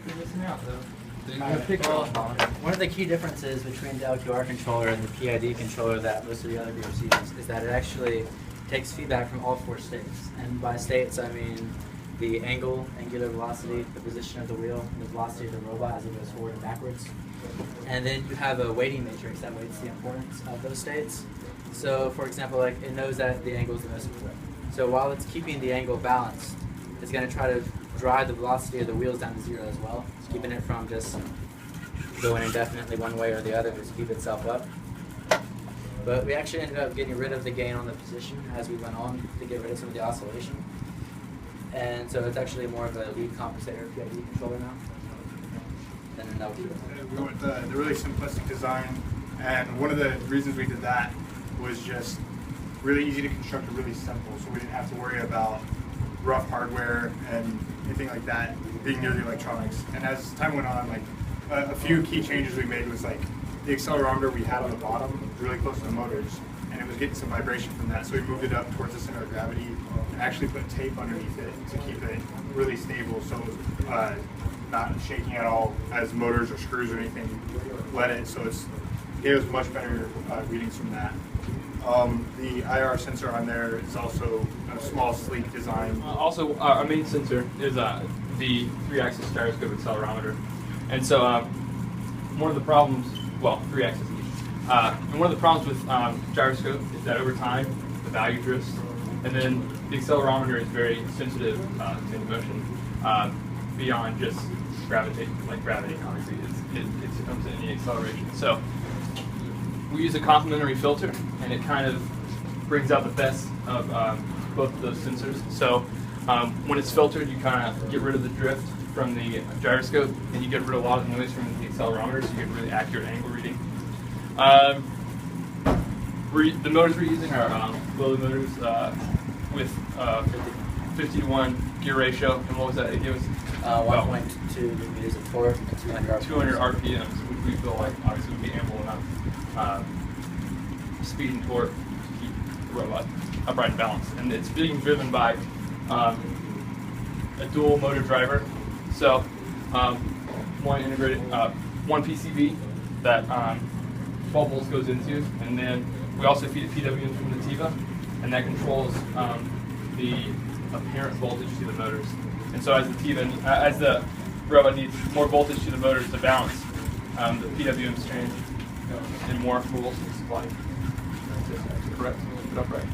You're missing out, though. Well, one of the key differences between the LQR controller and the PID controller that most of the other groups use is that it actually takes feedback from all four states. And by states, I mean the angle, angular velocity, the position of the wheel, and the velocity of the robot as it goes forward and backwards. And then you have a weighting matrix that weights the importance of those states. So, for example, like it knows that the angle is the most important. So while it's keeping the angle balanced, it's going to try to drive the velocity of the wheels down to zero as well, keeping it from just going indefinitely one way or the other, just keep itself up. But we actually ended up getting rid of the gain on the position as we went on to get rid of some of the oscillation. And so it's actually more of a lead compensator PID controller now than an LQ. We went the really simplistic design, and one of the reasons we did that was just really easy to construct and really simple, so we didn't have to worry about rough hardware and anything like that being near the electronics. And as time went on, like a few key changes we made was like the accelerometer we had on the bottom was really close to the motors, and it was getting some vibration from that, so we moved it up towards the center of gravity and actually put tape underneath it to keep it really stable, so not shaking at all as motors or screws or anything let it, so it gave us much better readings from that. The IR sensor on there is also a small, sleek design. Also, our main sensor is the 3-axis gyroscope accelerometer. And so one of the problems, well, 3 axis each. And one of the problems with gyroscope is that over time, the value drifts. And then the accelerometer is very sensitive to motion beyond just gravity, obviously. It comes in any acceleration. So we use a complementary filter, and it kind of brings out the best of both of those sensors. So when it's filtered, you kind of get rid of the drift from the gyroscope, and you get rid of a lot of noise from the accelerometer, so you get really accurate angle reading. The motors we're using are Lily motors with 50 to 1 gear ratio, and what was that? It gives 1.2 meters of torque and 200 RPMs, which we feel like obviously would be ample enough speed and torque to keep the robot upright and balanced. And it's being driven by a dual motor driver. So one integrated, one PCB that 12 volts goes into, and then we also feed a PWM from the TIVA, and that controls the apparent voltage to the motors. And so as the TIVA, as the robot needs more voltage to the motors to balance, the PWMs change and more voltage supply. Correct. Put upright.